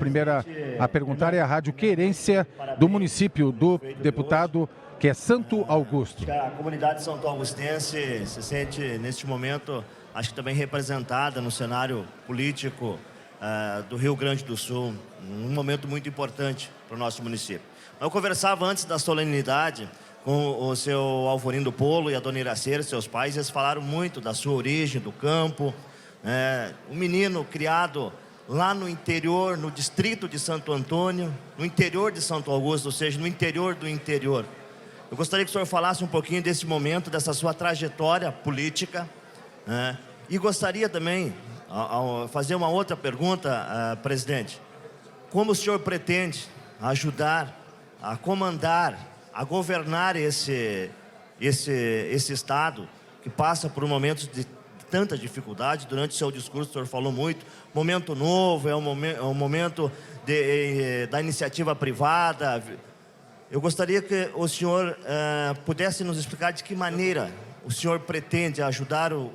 primeira a perguntar é a Rádio Querência do município do deputado, que é Santo Augusto. A comunidade santo augustense se sente, neste momento, acho que também representada no cenário político do Rio Grande do Sul, um momento muito importante para o nosso município. Eu conversava antes da solenidade com o seu Alvorindo Polo e a dona Iraceira, seus pais, eles falaram muito da sua origem, do campo, um menino criado lá no interior, no distrito de Santo Antônio, no interior de Santo Augusto, ou seja, no interior do interior. Eu gostaria que o senhor falasse um pouquinho desse momento, dessa sua trajetória política, e gostaria também fazer uma outra pergunta, presidente. Como o senhor pretende ajudar a comandar, a governar esse Estado que passa por momentos de tanta dificuldade? Durante o seu discurso o senhor falou muito, momento novo, é um momento da iniciativa privada. Eu gostaria que o senhor pudesse nos explicar de que maneira o senhor pretende ajudar o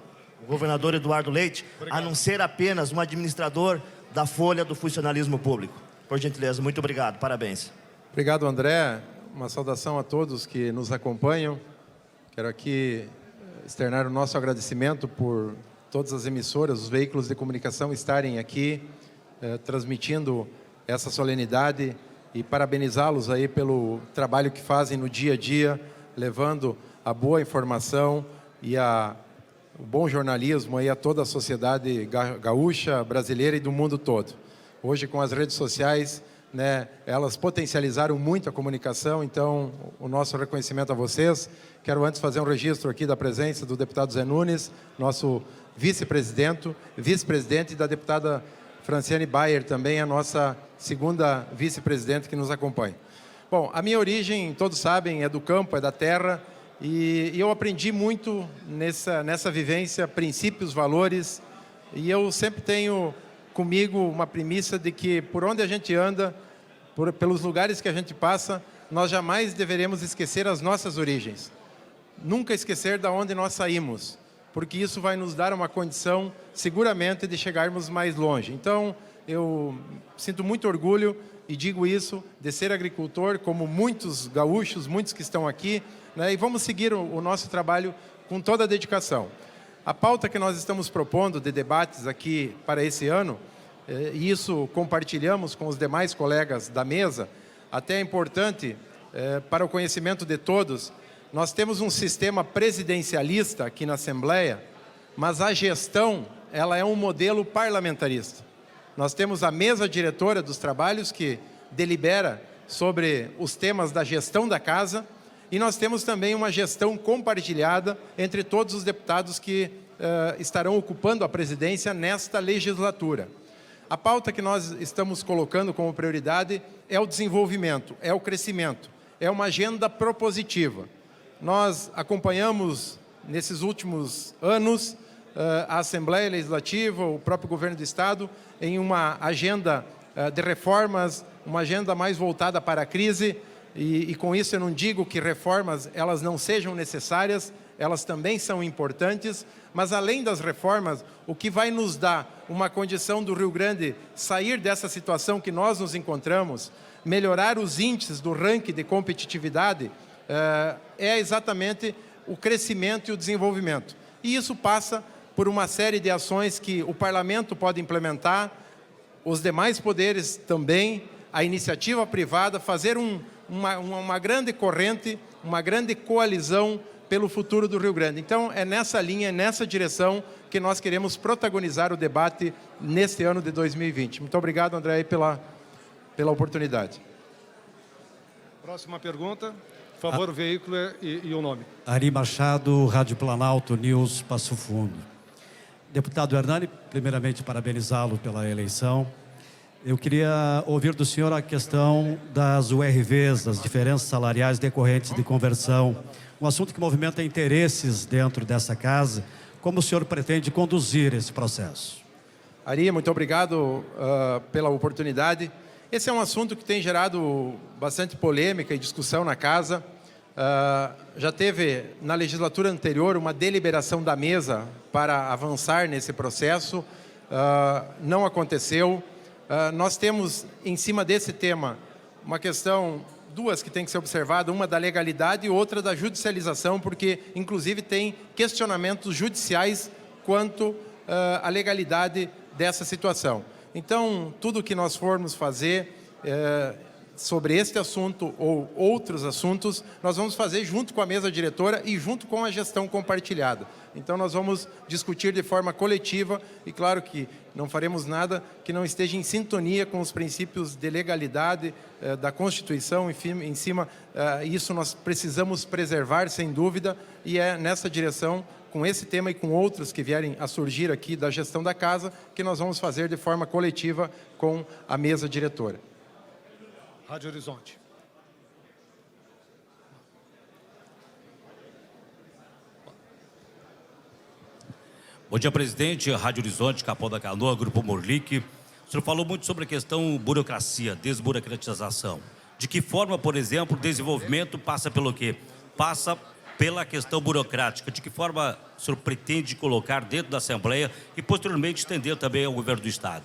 governador Eduardo Leite, a não ser apenas um administrador da folha do funcionalismo público. Por gentileza, muito obrigado, parabéns. Obrigado, André. Uma saudação a todos que nos acompanham. Quero aqui externar o nosso agradecimento por todas as emissoras, os veículos de comunicação estarem aqui transmitindo essa solenidade e parabenizá-los aí pelo trabalho que fazem no dia a dia, levando a boa informação e o bom jornalismo aí a toda a sociedade gaúcha, brasileira e do mundo todo. Hoje, com as redes sociais, elas potencializaram muito a comunicação, então o nosso reconhecimento a vocês. Quero antes fazer um registro aqui da presença do deputado Zé Nunes, nosso vice-presidente, e da deputada Franciane Bayer, também a nossa segunda vice-presidente que nos acompanha. Bom, a minha origem, todos sabem, é do campo, é da terra, e eu aprendi muito nessa vivência, princípios, valores, e eu sempre tenho comigo uma premissa de que por onde a gente anda, pelos lugares que a gente passa, nós jamais deveremos esquecer as nossas origens. Nunca esquecer de onde nós saímos, porque isso vai nos dar uma condição, seguramente, de chegarmos mais longe. Então, eu sinto muito orgulho, e digo isso, de ser agricultor, como muitos gaúchos, muitos que estão aqui, e vamos seguir o nosso trabalho com toda a dedicação. A pauta que nós estamos propondo de debates aqui para esse ano, e isso compartilhamos com os demais colegas da mesa, até é importante para o conhecimento de todos, nós temos um sistema presidencialista aqui na Assembleia, mas a gestão, ela é um modelo parlamentarista. Nós temos a mesa diretora dos trabalhos que delibera sobre os temas da gestão da casa, e nós temos também uma gestão compartilhada entre todos os deputados que estarão ocupando a presidência nesta legislatura. A pauta que nós estamos colocando como prioridade é o desenvolvimento, é o crescimento, é uma agenda propositiva. Nós acompanhamos, nesses últimos anos, a Assembleia Legislativa, o próprio Governo do Estado, em uma agenda de reformas, uma agenda mais voltada para a crise, e com isso eu não digo que reformas elas não sejam necessárias, elas também são importantes, mas além das reformas, o que vai nos dar uma condição do Rio Grande sair dessa situação que nós nos encontramos, melhorar os índices do ranking de competitividade, é exatamente o crescimento e o desenvolvimento. E isso passa por uma série de ações que o Parlamento pode implementar, os demais poderes também, a iniciativa privada, fazer uma grande corrente, uma grande coalizão pelo futuro do Rio Grande. Então, é nessa linha, é nessa direção que nós queremos protagonizar o debate neste ano de 2020. Muito obrigado, André, pela oportunidade. Próxima pergunta. Por favor, o veículo e o nome. Ari Machado, Rádio Planalto News, Passo Fundo. Deputado Hernani, primeiramente parabenizá-lo pela eleição. Eu queria ouvir do senhor a questão das URVs, das diferenças salariais decorrentes de conversão. Um assunto que movimenta interesses dentro dessa casa. Como o senhor pretende conduzir esse processo? Ari, muito obrigado pela oportunidade. Esse é um assunto que tem gerado bastante polêmica e discussão na casa. Já teve, na legislatura anterior, uma deliberação da mesa para avançar nesse processo. Não aconteceu. Nós temos, em cima desse tema, uma questão, duas que tem que ser observada, uma da legalidade e outra da judicialização, porque, inclusive, tem questionamentos judiciais quanto à legalidade dessa situação. Então, tudo que nós formos fazer sobre este assunto ou outros assuntos, nós vamos fazer junto com a mesa diretora e junto com a gestão compartilhada. Então, nós vamos discutir de forma coletiva e, claro, que não faremos nada que não esteja em sintonia com os princípios de legalidade da Constituição. Enfim, em cima, isso nós precisamos preservar, sem dúvida, e é nessa direção, com esse tema e com outros que vierem a surgir aqui da gestão da casa, que nós vamos fazer de forma coletiva com a mesa diretora. Rádio Horizonte. Bom dia, presidente. Rádio Horizonte, Capão da Canoa, Grupo Morlic. O senhor falou muito sobre a questão burocracia, desburocratização. De que forma, por exemplo, o desenvolvimento passa pelo quê? Passa pela questão burocrática. De que forma o senhor pretende colocar dentro da Assembleia e, posteriormente, estender também ao governo do Estado?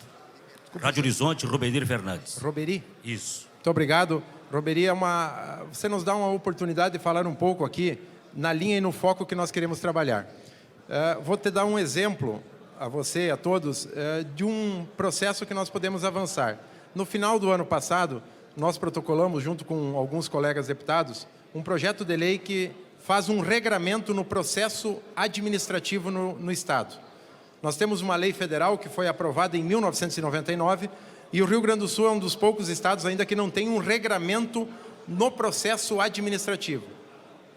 Rádio Horizonte, Robenir Fernandes. Roberi? Isso. Muito obrigado. Roberi, você nos dá uma oportunidade de falar um pouco aqui na linha e no foco que nós queremos trabalhar. Vou te dar um exemplo, a você e a todos, de um processo que nós podemos avançar. No final do ano passado, nós protocolamos, junto com alguns colegas deputados, um projeto de lei que faz um regramento no processo administrativo no Estado. Nós temos uma lei federal que foi aprovada em 1999 e o Rio Grande do Sul é um dos poucos estados ainda que não tem um regramento no processo administrativo.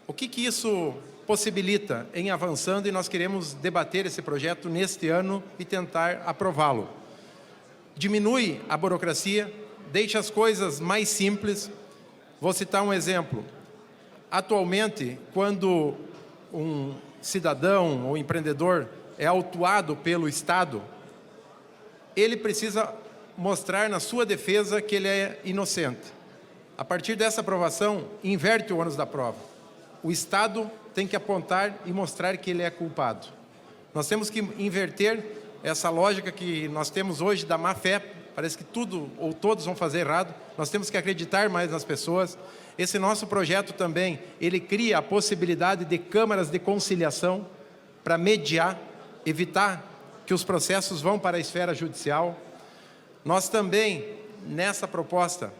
O que isso possibilita em avançando, e nós queremos debater esse projeto neste ano e tentar aprová-lo? Diminui a burocracia, deixa as coisas mais simples. Vou citar um exemplo. Atualmente, quando um cidadão ou empreendedor é autuado pelo Estado, ele precisa mostrar na sua defesa que ele é inocente. A partir dessa aprovação, inverte o ônus da prova. O Estado tem que apontar e mostrar que ele é culpado. Nós temos que inverter essa lógica que nós temos hoje da má-fé. Parece que tudo ou todos vão fazer errado. Nós temos que acreditar mais nas pessoas. Esse nosso projeto também, ele cria a possibilidade de câmaras de conciliação para mediar, evitar que os processos vão para a esfera judicial. Nós também, nessa proposta,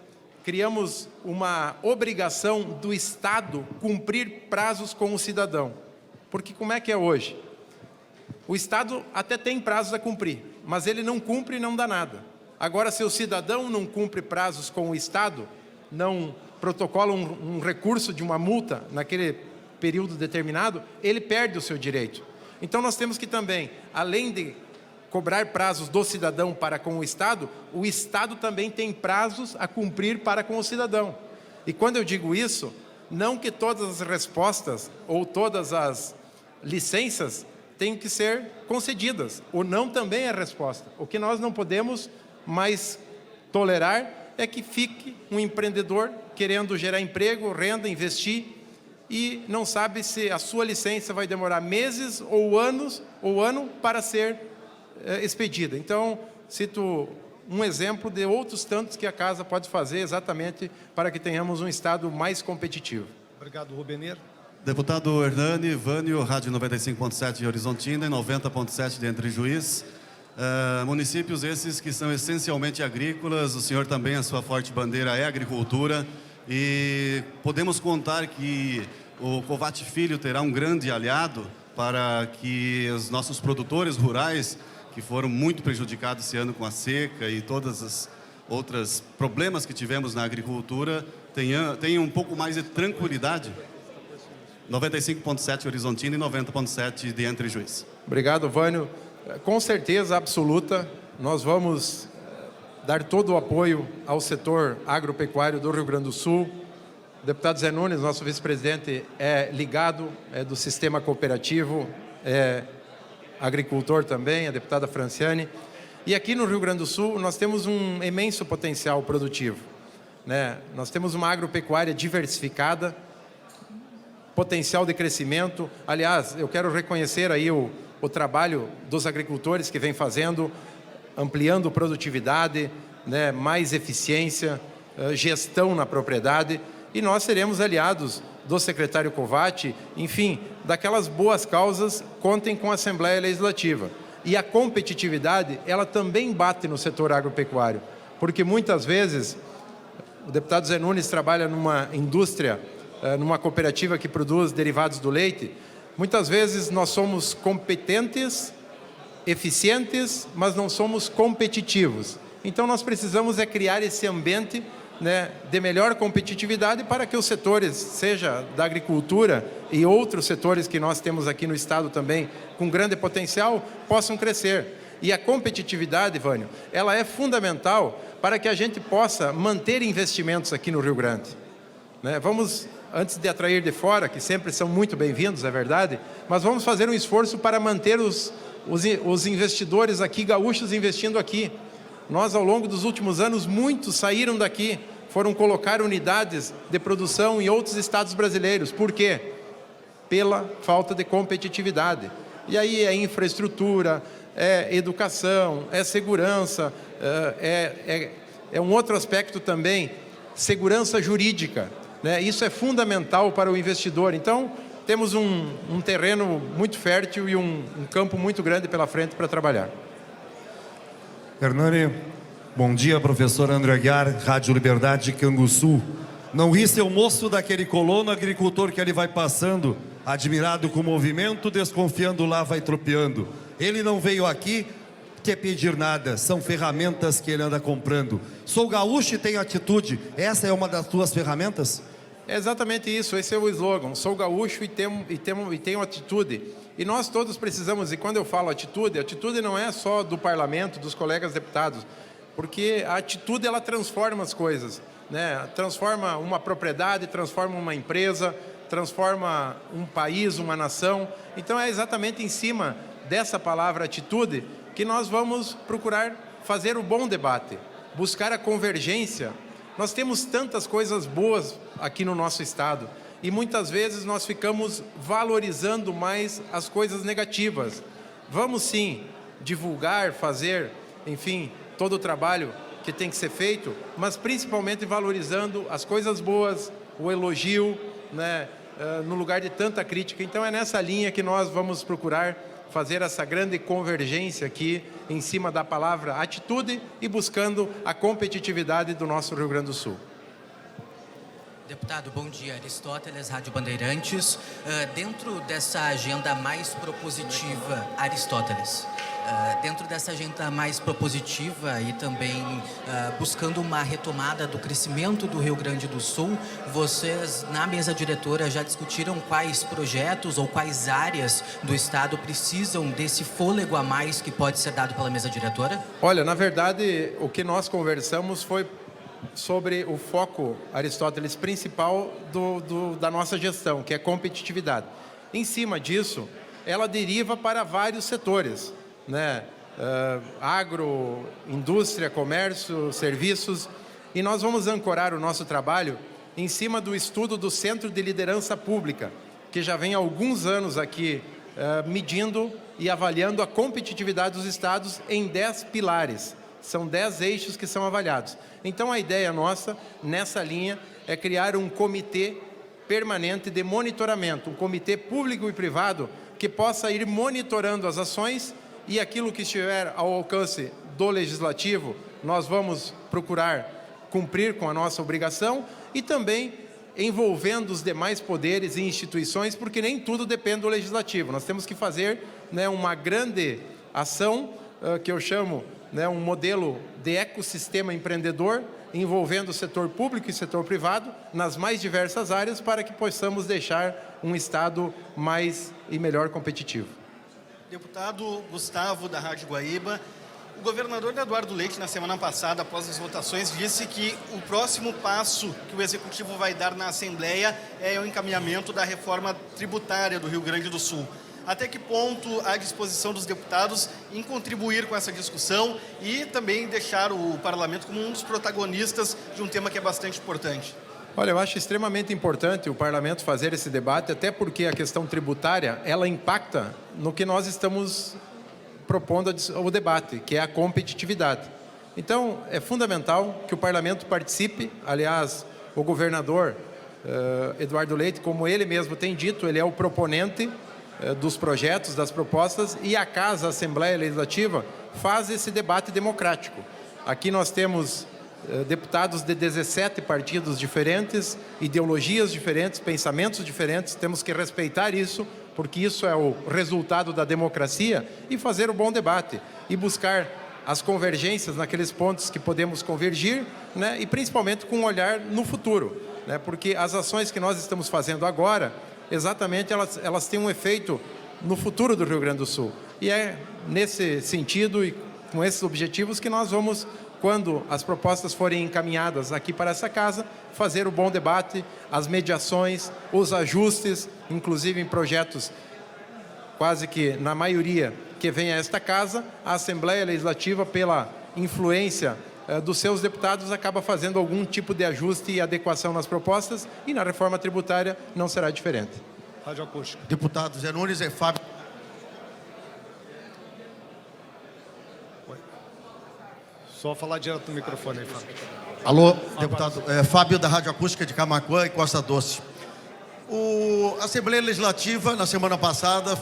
criamos uma obrigação do Estado cumprir prazos com o cidadão. Porque como é que é hoje? O Estado até tem prazos a cumprir, mas ele não cumpre e não dá nada. Agora, se o cidadão não cumpre prazos com o Estado, não protocola um recurso de uma multa naquele período determinado, ele perde o seu direito. Então, nós temos que também, além de cobrar prazos do cidadão para com o Estado também tem prazos a cumprir para com o cidadão. E quando eu digo isso, não que todas as respostas ou todas as licenças tenham que ser concedidas. O não também é a resposta. O que nós não podemos mais tolerar é que fique um empreendedor querendo gerar emprego, renda, investir e não sabe se a sua licença vai demorar meses ou anos ou ano para ser expedida. Então, cito um exemplo de outros tantos que a Casa pode fazer exatamente para que tenhamos um Estado mais competitivo. Obrigado, Robenir. Deputado Hernani, Vânio, Rádio 95.7 de Horizontina e 90.7 de Entre Juiz. Municípios esses que são essencialmente agrícolas, o senhor também, a sua forte bandeira é a agricultura e podemos contar que o Covat Filho terá um grande aliado para que os nossos produtores rurais, que foram muito prejudicados esse ano com a seca e todas as outras problemas que tivemos na agricultura, tenham um pouco mais de tranquilidade. 95.7 Horizontina e 90.7 de Entre Juiz. Obrigado, Vânio. Com certeza absoluta, nós vamos dar todo o apoio ao setor agropecuário do Rio Grande do Sul. O deputado Zé Nunes, nosso vice-presidente, é ligado, é do sistema cooperativo, é agricultor também, a deputada Franciane. E aqui no Rio Grande do Sul nós temos um imenso potencial produtivo, né? Nós temos uma agropecuária diversificada, potencial de crescimento. Aliás, eu quero reconhecer aí o trabalho dos agricultores que vem fazendo, ampliando produtividade, né, mais eficiência, gestão na propriedade, e nós seremos aliados do secretário Covatti, enfim, daquelas boas causas, contem com a Assembleia Legislativa. E a competitividade, ela também bate no setor agropecuário, porque muitas vezes o deputado Zé Nunes trabalha numa indústria, numa cooperativa que produz derivados do leite. Muitas vezes nós somos competentes, eficientes, mas não somos competitivos. Então nós precisamos criar esse ambiente, né, de melhor competitividade para que os setores, seja da agricultura e outros setores que nós temos aqui no estado também, com grande potencial, possam crescer. E a competitividade, Vânio, ela é fundamental para que a gente possa manter investimentos aqui no Rio Grande. Né? Vamos, antes de atrair de fora, que sempre são muito bem-vindos, é verdade, mas vamos fazer um esforço para manter os investidores aqui, gaúchos, investindo aqui. Nós, ao longo dos últimos anos, muitos saíram daqui, foram colocar unidades de produção em outros estados brasileiros. Por quê? Pela falta de competitividade. E aí é infraestrutura, é educação, é segurança, é um outro aspecto também, segurança jurídica, né? Isso é fundamental para o investidor. Então, temos um terreno muito fértil e um campo muito grande pela frente para trabalhar. Hernani, bom dia, professor André Aguiar, Rádio Liberdade, Canguçu. Não ri seu moço daquele colono agricultor que ele vai passando, admirado com o movimento, desconfiando lá vai tropeando. Ele não veio aqui quer pedir nada, são ferramentas que ele anda comprando. Sou gaúcho e tenho atitude, essa é uma das tuas ferramentas? É exatamente isso, esse é o slogan, sou gaúcho e tenho atitude. E nós todos precisamos, e quando eu falo atitude, atitude não é só do parlamento, dos colegas deputados, porque a atitude ela transforma as coisas, né? Transforma uma propriedade, transforma uma empresa, transforma um país, uma nação. Então é exatamente em cima dessa palavra atitude que nós vamos procurar fazer o bom debate, buscar a convergência. Nós temos tantas coisas boas aqui no nosso estado e muitas vezes nós ficamos valorizando mais as coisas negativas. Vamos sim divulgar, fazer, enfim, todo o trabalho que tem que ser feito, mas principalmente valorizando as coisas boas, o elogio, né, no lugar de tanta crítica. Então é nessa linha que nós vamos procurar fazer essa grande convergência aqui em cima da palavra atitude e buscando a competitividade do nosso Rio Grande do Sul. Deputado, bom dia. Aristóteles, Rádio Bandeirantes. Dentro dessa agenda mais propositiva, Aristóteles, dentro dessa agenda mais propositiva e também buscando uma retomada do crescimento do Rio Grande do Sul, vocês, na mesa diretora, já discutiram quais projetos ou quais áreas do Estado precisam desse fôlego a mais que pode ser dado pela mesa diretora? Olha, na verdade, o que nós conversamos foi sobre o foco, Aristóteles, principal da nossa gestão, que é competitividade. Em cima disso, ela deriva para vários setores, né? Agro, indústria, comércio, serviços, e nós vamos ancorar o nosso trabalho em cima do estudo do Centro de Liderança Pública, que já vem há alguns anos aqui medindo e avaliando a competitividade dos estados em 10 pilares. São 10 eixos que são avaliados. Então, a ideia nossa, nessa linha, é criar um comitê permanente de monitoramento, um comitê público e privado que possa ir monitorando as ações e aquilo que estiver ao alcance do Legislativo, nós vamos procurar cumprir com a nossa obrigação e também envolvendo os demais poderes e instituições, porque nem tudo depende do Legislativo. Nós temos que fazer, né, uma grande ação, que eu chamo, né, um modelo de ecossistema empreendedor, envolvendo o setor público e o setor privado nas mais diversas áreas para que possamos deixar um Estado mais e melhor competitivo. Deputado Gustavo, da Rádio Guaíba, o governador Eduardo Leite, na semana passada, após as votações, disse que o próximo passo que o Executivo vai dar na Assembleia é o encaminhamento da reforma tributária do Rio Grande do Sul. Até que ponto há disposição dos deputados em contribuir com essa discussão e também deixar o parlamento como um dos protagonistas de um tema que é bastante importante? Olha, eu acho extremamente importante o parlamento fazer esse debate, até porque a questão tributária, ela impacta no que nós estamos propondo o debate, que é a competitividade. Então, é fundamental que o parlamento participe. Aliás, o governador Eduardo Leite, como ele mesmo tem dito, ele é o proponente dos projetos, das propostas, e a Casa, a Assembleia Legislativa, faz esse debate democrático. Aqui nós temos deputados de 17 partidos diferentes, ideologias diferentes, pensamentos diferentes, temos que respeitar isso, porque isso é o resultado da democracia, e fazer o bom debate, e buscar as convergências naqueles pontos que podemos convergir, né, e principalmente com um olhar no futuro, né, porque as ações que nós estamos fazendo agora, exatamente elas têm um efeito no futuro do Rio Grande do Sul. E é nesse sentido e com esses objetivos que nós vamos, quando as propostas forem encaminhadas aqui para essa casa, fazer o bom debate, as mediações, os ajustes, inclusive em projetos quase que na maioria que vem a esta casa, a Assembleia Legislativa, pela influência dos seus deputados, acaba fazendo algum tipo de ajuste e adequação nas propostas, e na reforma tributária não será diferente. Rádio Acústica. Deputado Zé Nunes, é Fábio. Só falar direto no microfone aí, Fábio. Alô, deputado. Fábio da Rádio Acústica de Camaquã e Costa Doce. A Assembleia Legislativa, na semana passada,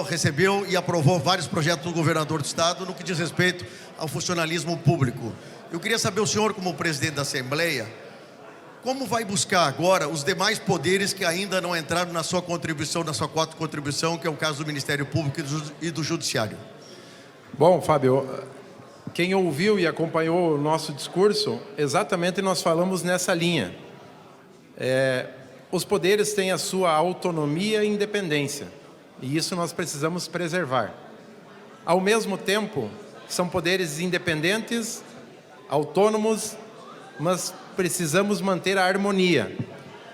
recebeu e aprovou vários projetos do governador do Estado no que diz respeito ao funcionalismo público. Eu queria saber, o senhor, como presidente da Assembleia, como vai buscar agora os demais poderes que ainda não entraram na sua contribuição, na sua cota de contribuição, que é o caso do Ministério Público e do Judiciário? Bom, Fábio, quem ouviu e acompanhou o nosso discurso, exatamente nós falamos nessa linha. Os poderes têm a sua autonomia e independência, e isso nós precisamos preservar. Ao mesmo tempo, são poderes independentes, autônomos, mas precisamos manter a harmonia.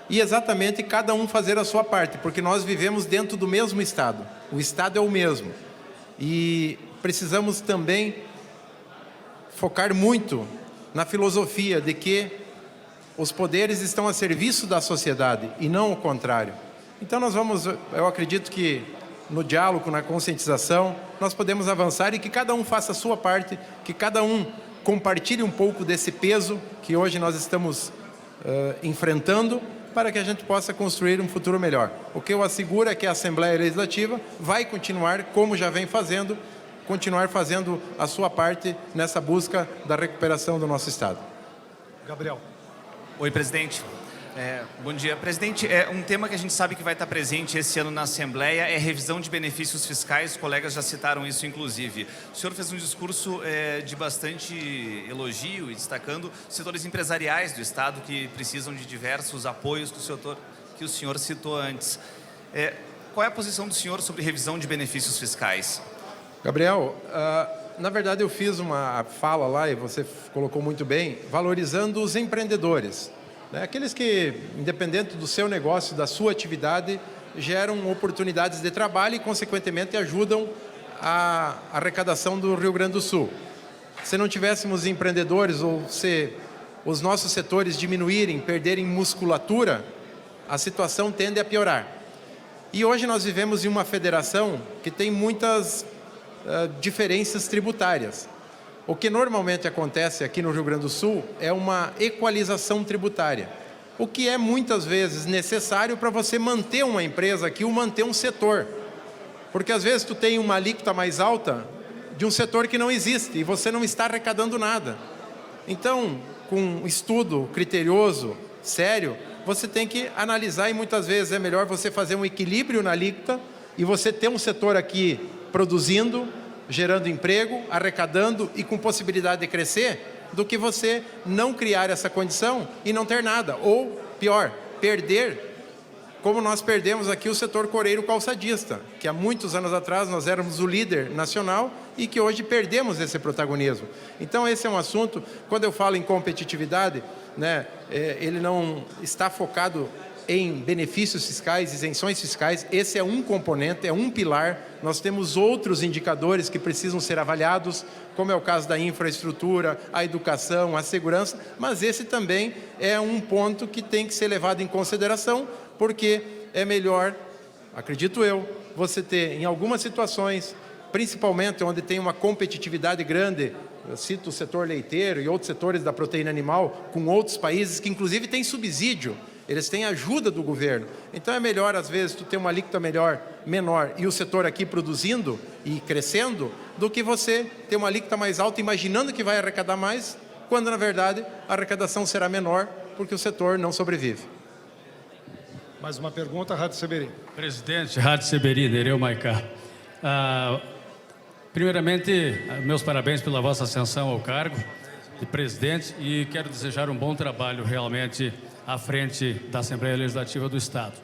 E exatamente cada um fazer a sua parte, porque nós vivemos dentro do mesmo Estado. O Estado é o mesmo. E precisamos também focar muito na filosofia de que os poderes estão a serviço da sociedade e não o contrário. Então eu acredito que no diálogo, na conscientização, nós podemos avançar e que cada um faça a sua parte, que cada um compartilhe um pouco desse peso que hoje nós estamos enfrentando, para que a gente possa construir um futuro melhor. O que eu asseguro é que a Assembleia Legislativa vai continuar, como já vem fazendo, continuar fazendo a sua parte nessa busca da recuperação do nosso Estado. Gabriel. Oi, presidente. Bom dia. Presidente, um tema que a gente sabe que vai estar presente esse ano na Assembleia é revisão de benefícios fiscais. Os colegas já citaram isso, inclusive. O senhor fez um discurso de bastante elogio e destacando setores empresariais do Estado que precisam de diversos apoios que o senhor citou antes. Qual é a posição do senhor sobre revisão de benefícios fiscais? Gabriel, na verdade eu fiz uma fala lá, e você colocou muito bem, valorizando os empreendedores. Aqueles que, independente do seu negócio, da sua atividade, geram oportunidades de trabalho e, consequentemente, ajudam a arrecadação do Rio Grande do Sul. Se não tivéssemos empreendedores ou se os nossos setores diminuírem, perderem musculatura, a situação tende a piorar. E hoje nós vivemos em uma federação que tem muitas diferenças tributárias. O que normalmente acontece aqui no Rio Grande do Sul é uma equalização tributária, o que é muitas vezes necessário para você manter uma empresa aqui ou manter um setor. Porque às vezes tu tem uma alíquota mais alta de um setor que não existe e você não está arrecadando nada. Então, com um estudo criterioso, sério, você tem que analisar, e muitas vezes é melhor você fazer um equilíbrio na alíquota e você ter um setor aqui produzindo, gerando emprego, arrecadando e com possibilidade de crescer, do que você não criar essa condição e não ter nada. Ou, pior, perder, como nós perdemos aqui o setor coreiro calçadista, que há muitos anos atrás nós éramos o líder nacional e que hoje perdemos esse protagonismo. Então esse é um assunto, quando eu falo em competitividade, ele não está focado em benefícios fiscais, isenções fiscais. Esse é um componente, é um pilar. Nós temos outros indicadores que precisam ser avaliados, como é o caso da infraestrutura, a educação, a segurança, mas esse também é um ponto que tem que ser levado em consideração, porque é melhor, acredito eu, você ter em algumas situações, principalmente onde tem uma competitividade grande eu cito o setor leiteiro e outros setores da proteína animal, com outros países que inclusive têm subsídio, eles têm ajuda do governo. Então é melhor, às vezes, tu ter uma alíquota menor e o setor aqui produzindo e crescendo, do que você ter uma alíquota mais alta imaginando que vai arrecadar mais, quando na verdade a arrecadação será menor, porque o setor não sobrevive. Mais uma pergunta, Rádio Seberi. Presidente, Rádio Seberi, Nereu Maicá. Primeiramente, meus parabéns pela vossa ascensão ao cargo de presidente e quero desejar um bom trabalho realmente à frente da Assembleia Legislativa do Estado.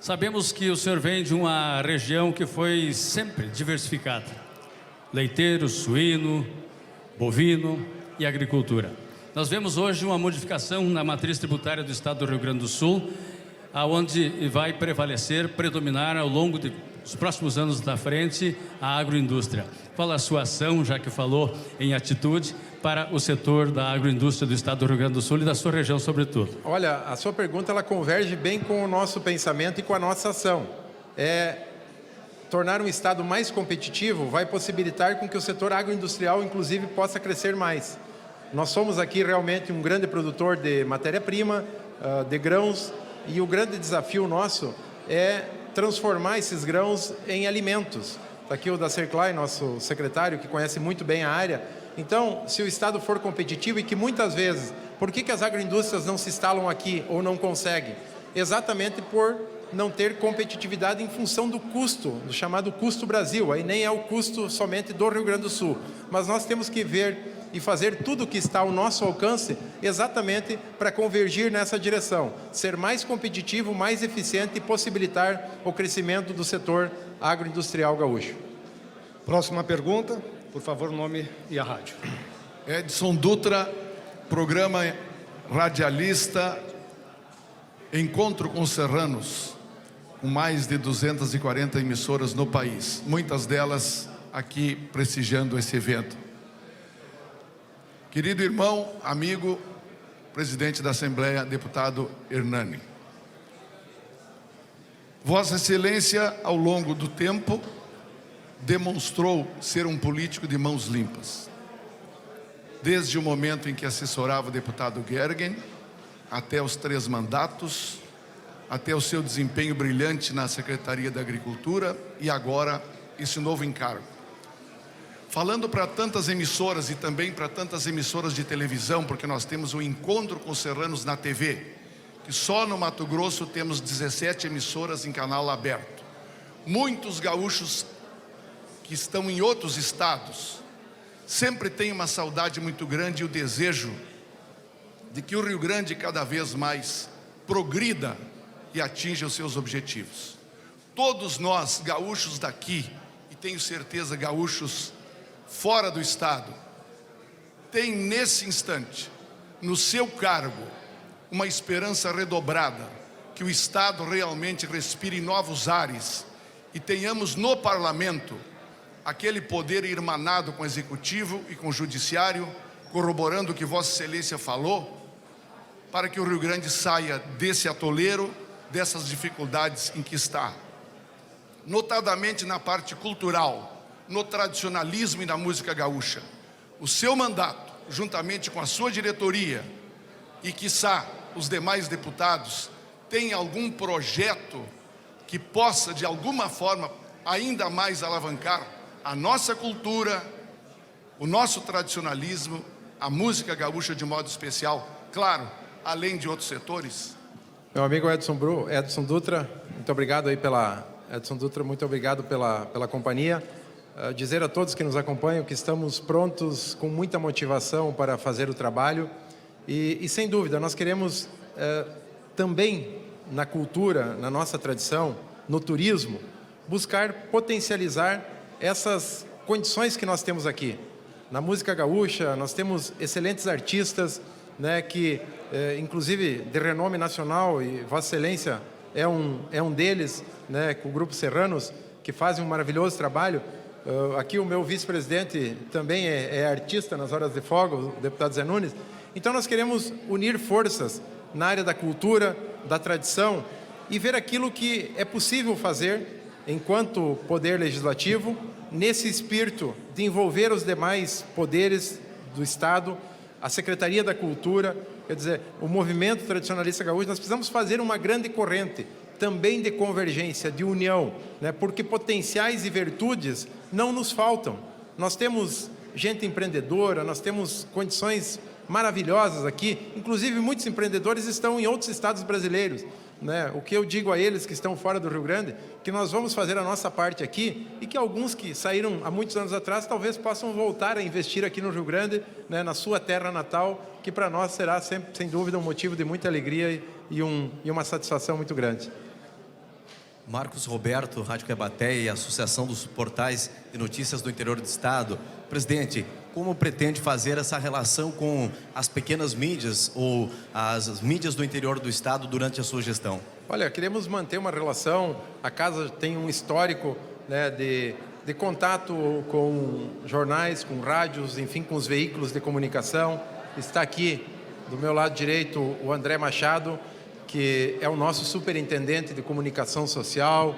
Sabemos que o senhor vem de uma região que foi sempre diversificada. Leiteiro, suíno, bovino e agricultura. Nós vemos hoje uma modificação na matriz tributária do Estado do Rio Grande do Sul, aonde vai prevalecer, predominar ao longo dos próximos anos da frente a agroindústria. Qual a sua ação, já que falou em atitude, para o setor da agroindústria do Estado do Rio Grande do Sul e da sua região, sobretudo? Olha, a sua pergunta ela converge bem com o nosso pensamento e com a nossa ação. Tornar um Estado mais competitivo vai possibilitar com que o setor agroindustrial, inclusive, possa crescer mais. Nós somos aqui realmente um grande produtor de matéria-prima, de grãos, e o grande desafio nosso é transformar esses grãos em alimentos. Está aqui o Dacer Klein, nosso secretário, que conhece muito bem a área. Então, se o Estado for competitivo, e que muitas vezes, por que as agroindústrias não se instalam aqui ou não conseguem? Exatamente por não ter competitividade em função do custo, do chamado custo Brasil. Aí nem é o custo somente do Rio Grande do Sul. Mas nós temos que ver e fazer tudo o que está ao nosso alcance exatamente para convergir nessa direção. Ser mais competitivo, mais eficiente e possibilitar o crescimento do setor agroindustrial gaúcho. Próxima pergunta, por favor, nome e a rádio. Edson Dutra, programa radialista Encontro com Serranos, com mais de 240 emissoras no país, muitas delas aqui prestigiando esse evento. Querido irmão, amigo, presidente da Assembleia, deputado Hernani. Vossa Excelência, ao longo do tempo, demonstrou ser um político de mãos limpas. Desde o momento em que assessorava o deputado Gergen, até os 3 mandatos, até o seu desempenho brilhante na Secretaria da Agricultura e agora esse novo encargo. Falando para tantas emissoras e também para tantas emissoras de televisão, porque nós temos um Encontro com Serranos na TV, que só no Mato Grosso temos 17 emissoras em canal aberto. Muitos gaúchos que estão em outros estados sempre têm uma saudade muito grande e o desejo de que o Rio Grande cada vez mais progrida e atinja os seus objetivos. Todos nós, gaúchos daqui, e tenho certeza gaúchos fora do Estado, tem nesse instante, no seu cargo, uma esperança redobrada, que o Estado realmente respire novos ares e tenhamos no Parlamento aquele poder irmanado com o Executivo e com o Judiciário, corroborando o que Vossa Excelência falou, para que o Rio Grande saia desse atoleiro, dessas dificuldades em que está. Notadamente na parte cultural, no tradicionalismo e na música gaúcha. O seu mandato, juntamente com a sua diretoria e, quiçá, os demais deputados, tem algum projeto que possa, de alguma forma, ainda mais alavancar a nossa cultura, o nosso tradicionalismo, a música gaúcha de modo especial, claro, além de outros setores? Meu amigo Edson Dutra, muito obrigado aí Edson Dutra, muito obrigado pela companhia. Dizer a todos que nos acompanham que estamos prontos, com muita motivação para fazer o trabalho e sem dúvida, nós queremos também na cultura, na nossa tradição, no turismo, buscar potencializar essas condições que nós temos aqui. Na música gaúcha, nós temos excelentes artistas, né, que inclusive de renome nacional, e Vossa Excelência é um deles, né, com o Grupo Serranos, que fazem um maravilhoso trabalho. Aqui o meu vice-presidente também é artista nas horas de folga, o deputado Zé Nunes. Então nós queremos unir forças na área da cultura, da tradição e ver aquilo que é possível fazer enquanto poder legislativo, nesse espírito de envolver os demais poderes do Estado, a Secretaria da Cultura, quer dizer, o movimento tradicionalista gaúcho, nós precisamos fazer uma grande corrente também de convergência, de união, né? Porque potenciais e virtudes não nos faltam. Nós temos gente empreendedora, nós temos condições maravilhosas aqui, inclusive muitos empreendedores estão em outros estados brasileiros, né? O que eu digo a eles que estão fora do Rio Grande, que nós vamos fazer a nossa parte aqui e que alguns que saíram há muitos anos atrás talvez possam voltar a investir aqui no Rio Grande, né, na sua terra natal, que para nós será sempre, sem dúvida, um motivo de muita alegria e uma satisfação muito grande. Marcos Roberto, Rádio Quebaté e Associação dos Portais de Notícias do Interior do Estado. Presidente, como pretende fazer essa relação com as pequenas mídias ou as mídias do interior do Estado durante a sua gestão? Olha, queremos manter uma relação, a casa tem um histórico, né, de contato com jornais, com rádios, enfim, com os veículos de comunicação. Está aqui, do meu lado direito, o André Machado, que é o nosso superintendente de comunicação social,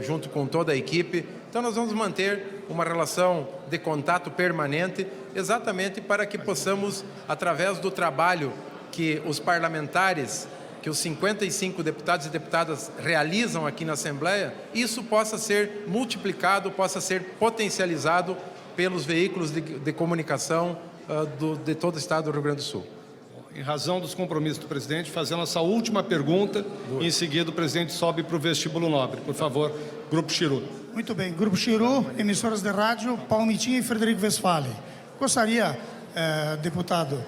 junto com toda a equipe. Então nós vamos manter uma relação de contato permanente, exatamente para que possamos, através do trabalho que os parlamentares, que os 55 deputados e deputadas realizam aqui na Assembleia, isso possa ser multiplicado, possa ser potencializado pelos veículos de comunicação de todo o estado do Rio Grande do Sul. Em razão dos compromissos do presidente, fazendo essa última pergunta, e em seguida o presidente sobe para o vestíbulo nobre. Por favor, Grupo Chiru. Muito bem, Grupo Chiru, emissoras de rádio, Palmitim e Frederico Westphalen. Gostaria, deputado,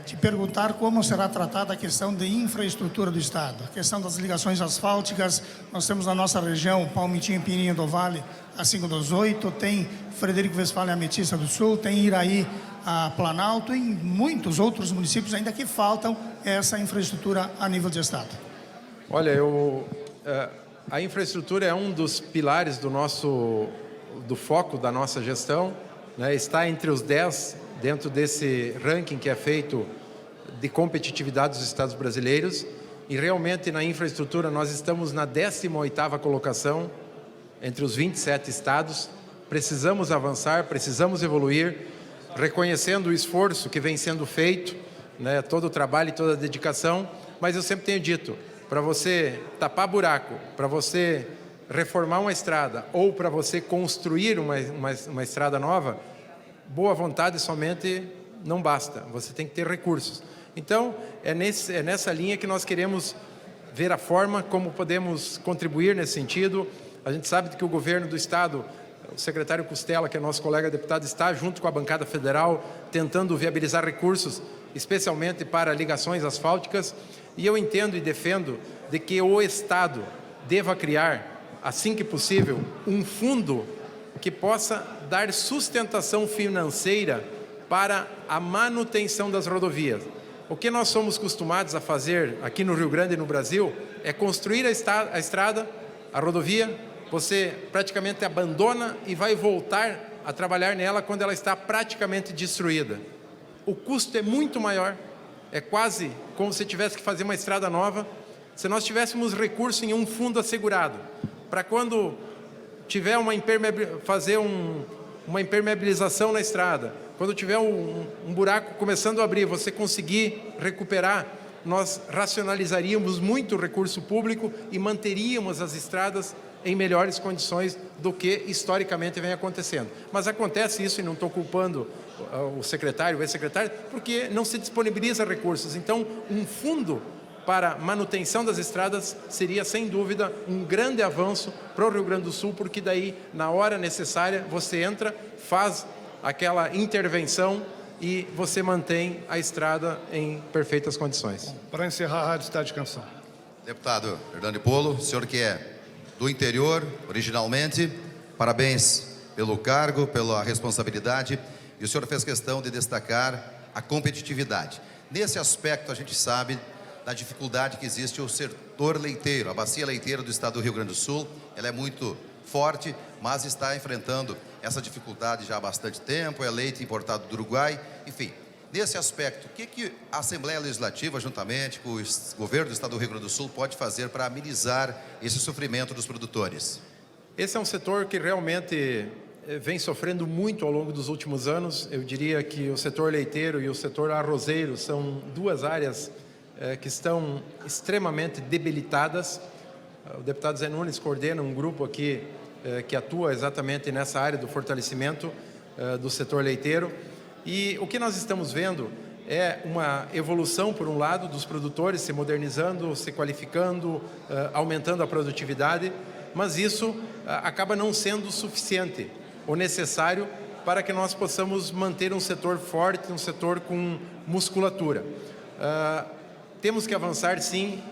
de perguntar como será tratada a questão de infraestrutura do Estado. A questão das ligações asfálticas, nós temos na nossa região, Palmitim e Pininha do Vale, a 528, tem Frederico Westphalen, Ametista do Sul, tem Iraí, a Planalto e muitos outros municípios ainda que faltam essa infraestrutura a nível de Estado. Olha, a infraestrutura é um dos pilares do foco da nossa gestão, né? Está entre os 10 dentro desse ranking que é feito de competitividade dos estados brasileiros e realmente na infraestrutura nós estamos na 18ª colocação entre os 27 estados. Precisamos avançar, precisamos evoluir, reconhecendo o esforço que vem sendo feito, né, todo o trabalho e toda a dedicação, mas eu sempre tenho dito, para você tapar buraco, para você reformar uma estrada ou para você construir uma estrada nova, boa vontade somente não basta, você tem que ter recursos. Então, é nessa linha que nós queremos ver a forma como podemos contribuir nesse sentido. A gente sabe que o governo do Estado, o secretário Costela, que é nosso colega deputado, está junto com a bancada federal tentando viabilizar recursos, especialmente para ligações asfálticas. E eu entendo e defendo de que o Estado deva criar, assim que possível, um fundo que possa dar sustentação financeira para a manutenção das rodovias. O que nós somos acostumados a fazer aqui no Rio Grande e no Brasil é construir a estrada, a rodovia, você praticamente abandona e vai voltar a trabalhar nela quando ela está praticamente destruída. O custo é muito maior, é quase como se tivesse que fazer uma estrada nova. Se nós tivéssemos recurso em um fundo assegurado, para quando tiver fazer uma impermeabilização na estrada, quando tiver um buraco começando a abrir, você conseguir recuperar, nós racionalizaríamos muito o recurso público e manteríamos as estradas em melhores condições do que historicamente vem acontecendo. Mas acontece isso, e não estou culpando o secretário, o ex-secretário, porque não se disponibiliza recursos. Então, um fundo para manutenção das estradas seria, sem dúvida, um grande avanço para o Rio Grande do Sul, porque daí, na hora necessária, você entra, faz aquela intervenção e você mantém a estrada em perfeitas condições. Para encerrar a Rádio Estado de Canção. Deputado Hernani Polo, o senhor que é do interior, originalmente, parabéns pelo cargo, pela responsabilidade, e o senhor fez questão de destacar a competitividade. Nesse aspecto, a gente sabe da dificuldade que existe o setor leiteiro, a bacia leiteira do estado do Rio Grande do Sul, ela é muito forte, mas está enfrentando essa dificuldade já há bastante tempo, é leite importado do Uruguai, enfim. Nesse aspecto, o que a Assembleia Legislativa, juntamente com o governo do estado do Rio Grande do Sul, pode fazer para amenizar esse sofrimento dos produtores? Esse é um setor que realmente vem sofrendo muito ao longo dos últimos anos. Eu diria que o setor leiteiro e o setor arrozeiro são duas áreas que estão extremamente debilitadas. O deputado Zé Nunes coordena um grupo aqui que atua exatamente nessa área do fortalecimento do setor leiteiro. E o que nós estamos vendo é uma evolução, por um lado, dos produtores se modernizando, se qualificando, aumentando a produtividade, mas isso acaba não sendo suficiente ou necessário para que nós possamos manter um setor forte, um setor com musculatura. Temos que avançar, sim,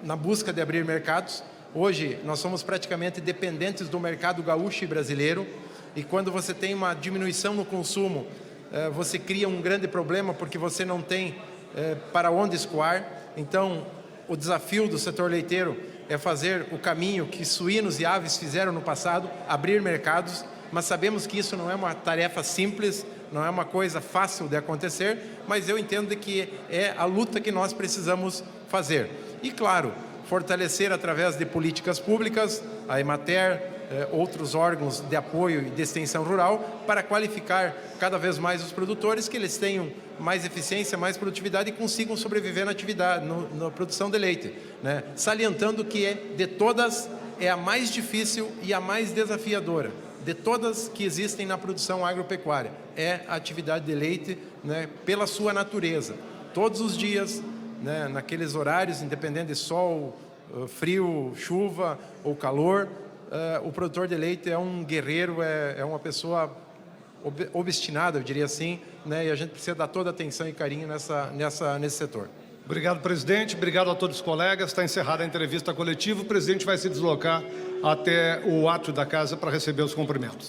na busca de abrir mercados. Hoje, nós somos praticamente dependentes do mercado gaúcho e brasileiro, e quando você tem uma diminuição no consumo, você cria um grande problema porque você não tem para onde escoar. Então, o desafio do setor leiteiro é fazer o caminho que suínos e aves fizeram no passado, abrir mercados, mas sabemos que isso não é uma tarefa simples, não é uma coisa fácil de acontecer, mas eu entendo que é a luta que nós precisamos fazer. E, claro, fortalecer através de políticas públicas, a Emater, outros órgãos de apoio e de extensão rural, para qualificar cada vez mais os produtores, que eles tenham mais eficiência, mais produtividade e consigam sobreviver na atividade, na produção de leite, né? Salientando que de todas é a mais difícil e a mais desafiadora, de todas que existem na produção agropecuária, é a atividade de leite, né, pela sua natureza. Todos os dias, né, naqueles horários, independente de sol, frio, chuva ou calor, o produtor de leite é um guerreiro, é uma pessoa obstinada, eu diria assim, né, e a gente precisa dar toda a atenção e carinho nesse setor. Obrigado, presidente. Obrigado a todos os colegas. Está encerrada a entrevista coletiva. O presidente vai se deslocar até o átrio da casa para receber os cumprimentos.